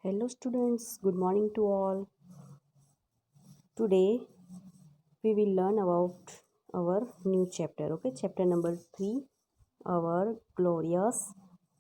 Hello students, good morning to all. Today we will learn about our new chapter, okay? Chapter number 3, our glorious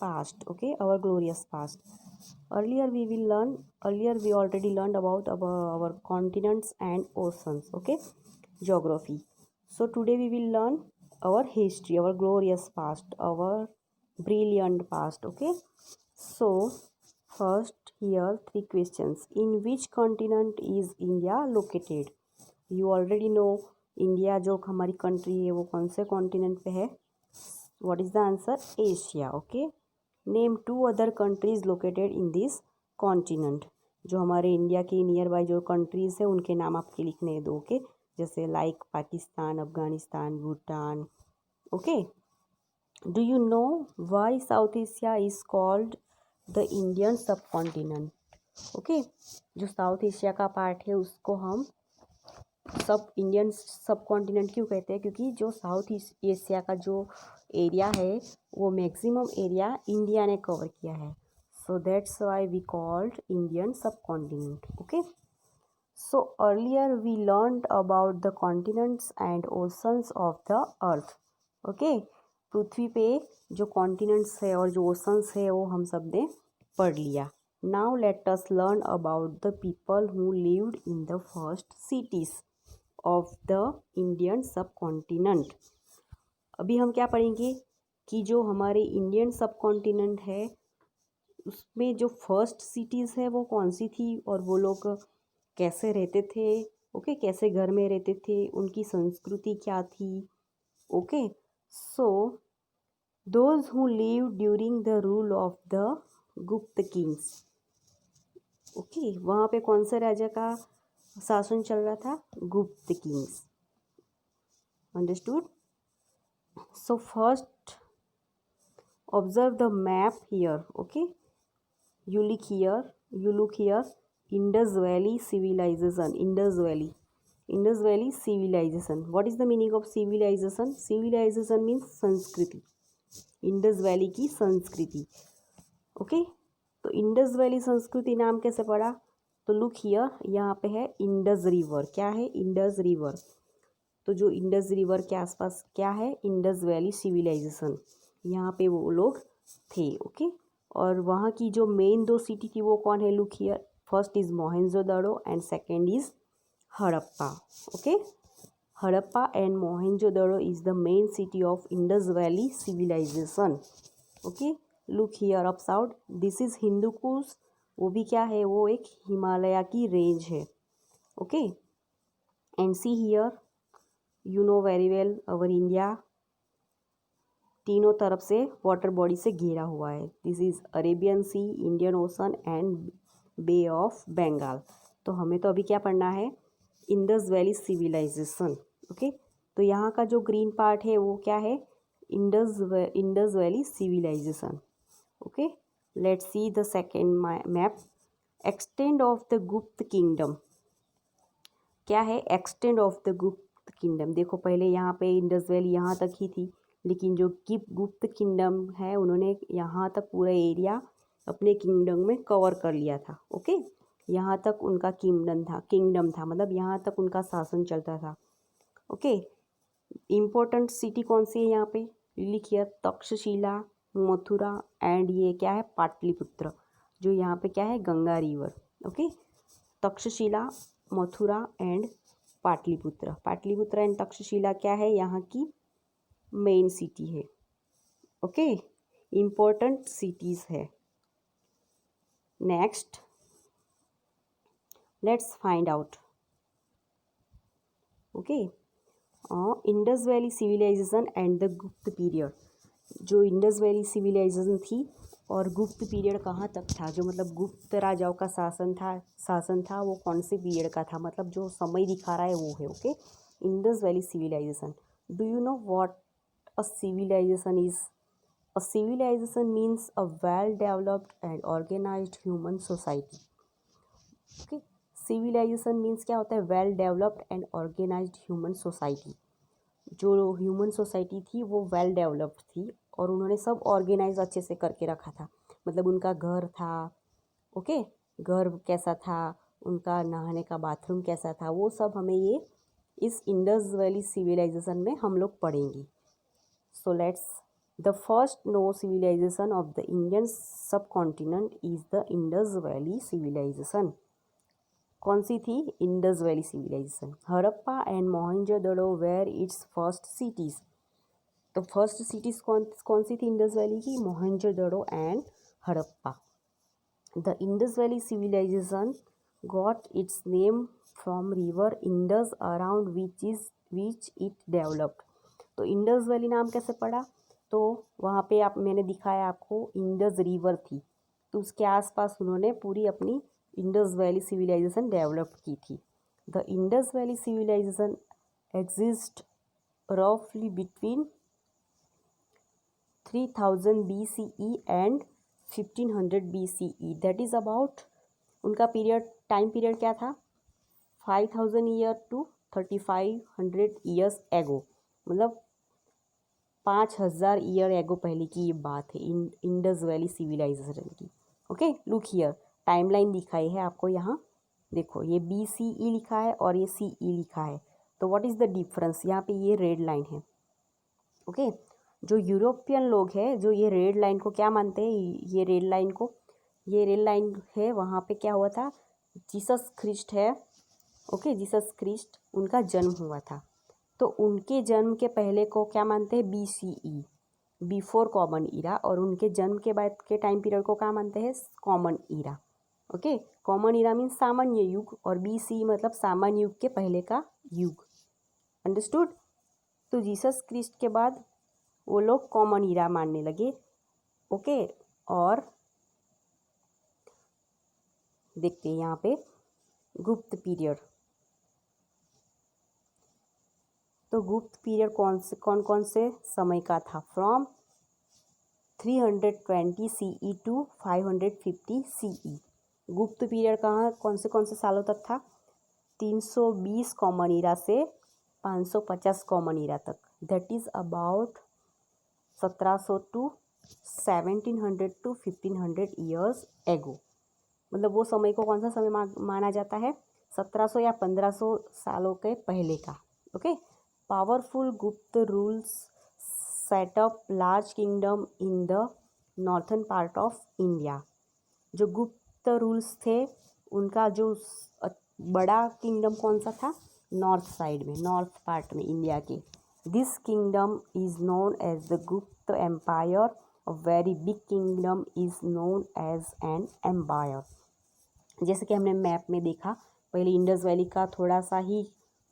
past, okay? Our glorious past. Earlier we already learned about our continents and oceans, okay? Geography. So today we will learn our history, our glorious past, our brilliant past, okay? So first, here three questions. In which continent is India located? You already know India जो हमारी country है वो कौन से continent पे है. What is the answer? Asia. Okay. Name two other countries located in this continent. जो हमारे इंडिया के नियर बाय जो कंट्रीज है उनके नाम आपके लिखने हैं दो. ओके जैसे like Pakistan, Afghanistan, Bhutan. Okay. Do you know why South Asia is called the Indian subcontinent. Okay. जो साउथ एशिया का पार्ट है उसको हम सब इंडियन सब कॉन्टिनेंट क्यों कहते हैं? क्योंकि जो साउथ एशिया का जो एरिया है वो मैक्सिमम एरिया इंडिया ने कवर किया है. So that's why we called Indian subcontinent. Okay. So earlier we learned about the continents and oceans of the earth. Okay. पृथ्वी पे जो कॉन्टिनेंट्स है और जो ओशंस है वो हम सब ने पढ़ लिया. Now let us learn about the people who lived in the first cities of the Indian सब कॉन्टिनेंट. अभी हम क्या पढ़ेंगे कि जो हमारे इंडियन सब कॉन्टिनेंट है उसमें जो फर्स्ट सिटीज़ है वो कौन सी थी और वो लोग कैसे रहते थे. ओके. कैसे घर में रहते थे, उनकी संस्कृति क्या थी. Okay. So those who lived during the rule of the गुप्त किंग्स. ओके. वहाँ पे कौन से राजा का शासन चल रहा था? Gupta kings. Understood. So first observe the map here. Okay. You look here Indus valley civilisation. Indus valley civilisation. What is the meaning of civilisation? Civilisation means संस्कृति. इंडस वैली की संस्कृति. ओके. तो इंडस वैली संस्कृति नाम कैसे पड़ा? तो look here, यहाँ पे है इंडस रिवर. क्या है? Indus river. तो जो इंडस रिवर के आसपास क्या है? Indus valley civilisation. यहाँ पे वो लोग थे. ओके. और वहाँ की जो मेन दो सिटी थी वो कौन है? Look here. First is Mohenjodaro and second is Harappa. Okay. Harappa and Mohenjo-daro is the main city of Indus Valley civilization. Okay, look here upside. This is Hindu Kush. वो भी क्या है? वो एक हिमालय की रेंज है. Okay, and see here, you know very well our India तीनों तरफ से वाटर बॉडी से घिरा हुआ है. This is Arabian sea, Indian ocean and bay of Bengal. तो हमें तो अभी क्या पढ़ना है? Indus valley civilisation. ओके. तो यहाँ का जो ग्रीन पार्ट है वो क्या है? Indus valley civilisation. Okay. Let's see the second map. Extend of the Gupta kingdom. क्या है? Extend of the Gupta kingdom. देखो पहले यहाँ पे इंडस वैली यहाँ तक ही थी, लेकिन जो गुप्त किंगडम है उन्होंने यहाँ तक पूरा एरिया अपने किंगडम में कवर कर लिया था. ओके. यहाँ तक उनका किंगडम था मतलब यहाँ तक उनका शासन चलता था. ओके. इम्पोर्टेंट सिटी कौन सी है यहाँ पे? लिखिए तक्षशिला, मथुरा एंड ये क्या है? पाटलिपुत्र. जो यहाँ पे क्या है? Ganga river. Okay. Takshashila, Mathura and Pataliputra. Pataliputra and Takshashila क्या है? यहाँ की मेन सिटी है. ओके. इम्पोर्टेंट सिटीज़ है. Next let's find out. Okay. Indus valley civilisation and the Gupta period. जो इंडस वैली सिविलाइजेशन थी और गुप्त पीरियड कहाँ तक था? जो मतलब गुप्त राजाओं का शासन था वो कौन से पीरियड का था? मतलब जो समय दिखा रहा है वो है. Okay. Indus valley civilisation. Do you know what a civilization is? A civilization means a well developed and organized human society. Okay. Civilization means क्या होता है? well developed and organized human society. जो ह्यूमन सोसाइटी थी वो well developed थी और उन्होंने सब ऑर्गेनाइज अच्छे से करके रखा था. मतलब उनका घर था. ओके. घर कैसा था, उनका नहाने का बाथरूम कैसा था, वो सब हमें ये इस इंडस वैली सिविलाइजेशन में हम लोग पढ़ेंगे। So let's the first known civilization of the Indian subcontinent is the Indus valley civilization. कौन सी थी? Indus valley civilization. Harappa and Mohenjodaro were its first cities. तो फर्स्ट सिटीज़ कौन सी थी इंडस वैली की? Mohenjodaro and Harappa. The Indus Valley civilization got its name from river Indus around which it developed। तो Indus valley नाम कैसे पड़ा? तो वहाँ पे आप मैंने दिखाया आपको इंडस रिवर थी, तो उसके आसपास उन्होंने पूरी अपनी इंडस वैली सिविलाइजेशन डेवलप की थी। The Indus valley civilisation exist रफली between 3000 BCE and 1500 BCE। That is about, उनका टाइम पीरियड क्या था? 5000 ईयर टू 3500 ईयर्स एगो, मतलब 5000 ईयर एगो पहले की ये बात है इंडस वैली सिविलाइजेशन की। ओके, लुक हियर, टाइमलाइन दिखाई है आपको यहाँ, देखो ये BCE लिखा है और ये CE लिखा है। तो व्हाट इज़ द डिफरेंस? यहाँ पे ये रेड लाइन है। ओके, जो यूरोपियन लोग हैं जो ये रेड लाइन को क्या मानते हैं? ये रेड लाइन है, वहाँ पे क्या हुआ था? जीसस क्रिस्ट है, ओके, जीसस क्रिस्ट उनका जन्म हुआ था, तो उनके जन्म के पहले को क्या मानते हैं? BCE, बिफोर कॉमन ईरा, और उनके जन्म के बाद के टाइम पीरियड को क्या मानते हैं? Common era. Okay, common era means सामान्य युग, और BCE मतलब सामान्य युग के पहले का युग। अंडरस्टूड? तो जीसस क्रिस्ट के बाद वो लोग कॉमन ईरा मानने लगे। ओके, और देखते हैं यहाँ पे गुप्त पीरियड। तो गुप्त पीरियड कौन से समय का था? From 320 CE to 550 CE। Gupta period कौन से सालों तक था? 320 कॉमन ईरा से 550 कॉमन ईरा तक। That is about 1700 to 1700 to 1500 years ago. मतलब वो समय को कौन सा समय माना जाता है? 1700 या 1500 सालों के पहले का। ओके, पावरफुल गुप्त rules set up large kingdom in the northern part of India. जो गुप्त रूल्स थे उनका जो बड़ा किंगडम कौन सा था? नॉर्थ साइड में, नॉर्थ पार्ट में इंडिया के। This kingdom is known as the Gupta empire. A very big kingdom is known as an empire. जैसे कि हमने मैप में देखा, पहले इंडस वैली का थोड़ा सा ही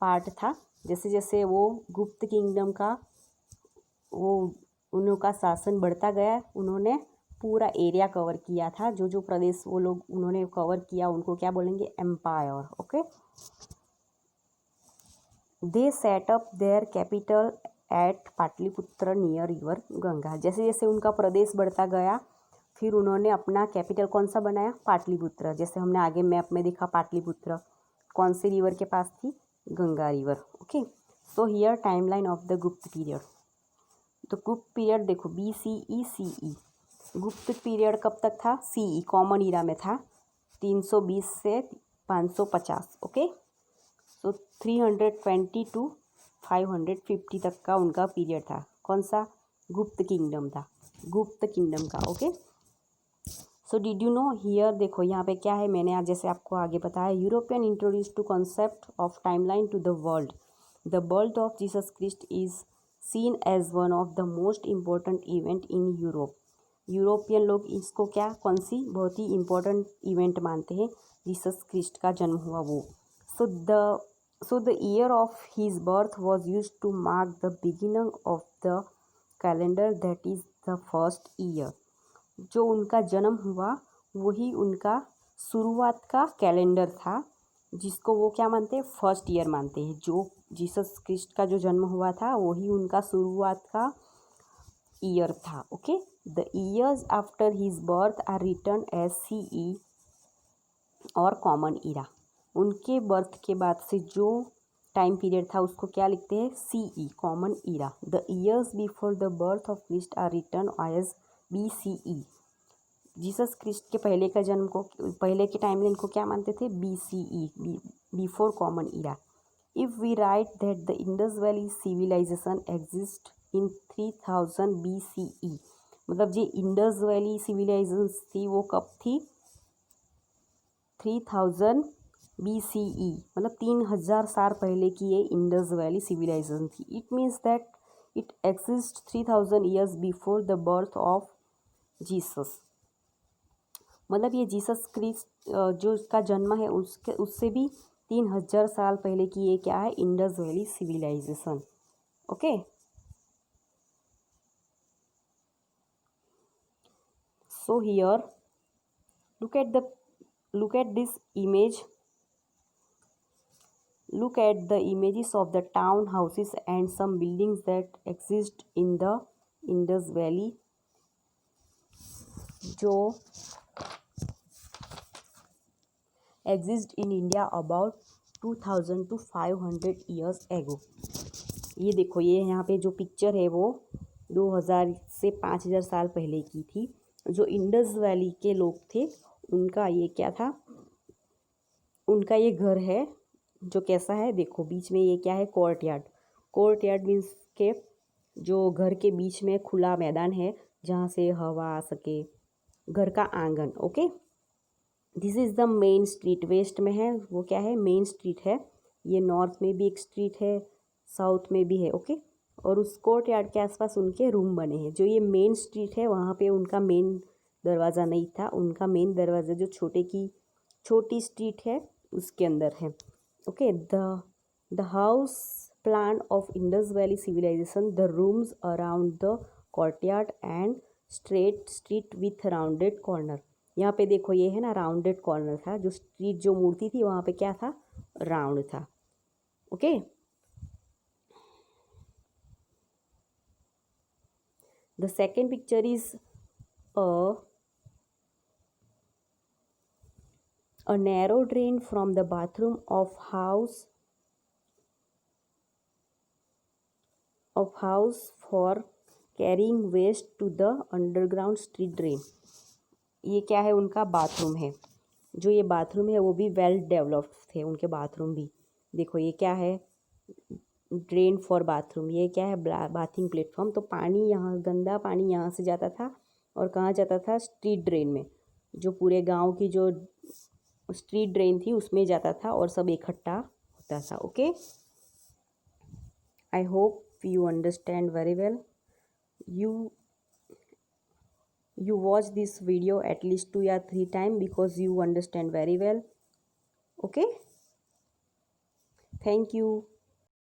पार्ट था, जैसे जैसे वो गुप्त किंगडम का वो उनका शासन बढ़ता गया, उन्होंने पूरा एरिया कवर किया था। जो प्रदेश वो लोग उन्होंने कवर किया उनको क्या बोलेंगे? Empire. Okay, they set up their capital at Pataliputra near river Ganga. जैसे जैसे उनका प्रदेश बढ़ता गया, फिर उन्होंने अपना कैपिटल कौन सा बनाया? पाटलिपुत्र। जैसे हमने आगे मैप में देखा, पाटलिपुत्र कौन से रिवर के पास थी? Ganga river. Okay, so here timeline of the Gupta period. तो गुप्त पीरियड देखो, BCE CE। गुप्त पीरियड कब तक था? CE, कॉमन ईरा में था, 320 से 550। ओके, तो 320 टू 550 तक का उनका पीरियड था। कौन सा? गुप्त किंगडम था, गुप्त किंगडम का। Okay, so did you know, here देखो यहाँ पे क्या है, मैंने आज जैसे आपको आगे बताया, European introduce to concept of timeline to the world. The birth of Jesus Christ is seen as one of the most important event in Europe. European लोग इसको क्या, कौन सी बहुत ही इम्पोर्टेंट इवेंट मानते हैं? जीसस क्रिस्ट का जन्म हुआ वो। So the year of his birth was used to mark the beginning of the calendar, that is the first year। जो उनका जन्म हुआ वही उनका शुरुआत का कैलेंडर था, जिसको वो क्या मानते हैं? फर्स्ट ईयर मानते हैं। जो जीसस क्रिस्ट का जो जन्म हुआ था वही उनका शुरुआत का ईयर था। Okay, the years after his birth are written as CE और कॉमन ईरा। उनके बर्थ के बाद से जो टाइम पीरियड था उसको क्या लिखते हैं? CE, common era. The years before the birth of Christ are written as BCE। Jesus Christ के पहले का जन्म को, पहले के टाइम में इनको क्या मानते थे, BCE, before common era. If we write that the Indus valley civilisation exist in 3000 BCE, मतलब जो इंडस वैली सिविलाइजेशन थी वो कब थी, 3000 BCE, मतलब 3000 साल पहले की ये इंडस वैली सिविलाइजेशन थी। It means that it exist 3000 years before the birth of Jesus, मतलब ये जीसस क्रिस्ट जो इसका जन्म है उससे भी 3000 साल पहले की ये क्या है, Indus valley civilisation. Okay, so here look at this image, look at the images of the town houses and some buildings that exist in the Indus Valley, जो exist in India about 2000 to 500 years ago। ये देखो, ये यहाँ पे जो picture है वो 2000 से 5000 साल पहले की थी। जो इंडस वैली के लोग थे उनका ये क्या था, उनका ये घर है जो कैसा है, देखो बीच में ये क्या है, कोर्टयार्ड। कोर्टयार्ड मीन्स के जो घर के बीच में खुला मैदान है जहाँ से हवा आ सके, घर का आंगन। Okay, this is the main street, west में है वो क्या है, मेन स्ट्रीट है। ये नॉर्थ में भी एक स्ट्रीट है, साउथ में भी है। ओके, और उस कोर्ट यार्ड के आसपास उनके रूम बने हैं। जो ये मेन स्ट्रीट है वहाँ पे उनका मेन दरवाज़ा नहीं था, उनका मेन दरवाज़ा जो छोटी स्ट्रीट है उसके अंदर है। Okay, the house plan of Indus valley civilisation, the rooms around the courtyard and straight street with rounded corner. यहाँ पे देखो ये है ना, राउंडेड कॉर्नर था, जो स्ट्रीट जो मूर्ति थी वहाँ पे क्या था, राउंड था। Okay, the second picture is a narrow drain from the bathroom of house for carrying waste to the underground street drain। ये क्या है, उनका बाथरूम है। जो ये बाथरूम है वो भी वेल डेवलप्ड थे उनके बाथरूम भी। देखो ये क्या है, ड्रेन फॉर बाथरूम, ये क्या है, बाथिंग प्लेटफॉर्म। तो पानी यहाँ, गंदा पानी यहाँ से जाता था और कहाँ जाता था, स्ट्रीट ड्रेन में, जो पूरे गांव की जो स्ट्रीट ड्रेन थी उसमें जाता था और सब इकट्ठा होता था। Okay, I hope you understand very well. You watch this video at least 2 or 3 times because you understand very well. Okay, thank you.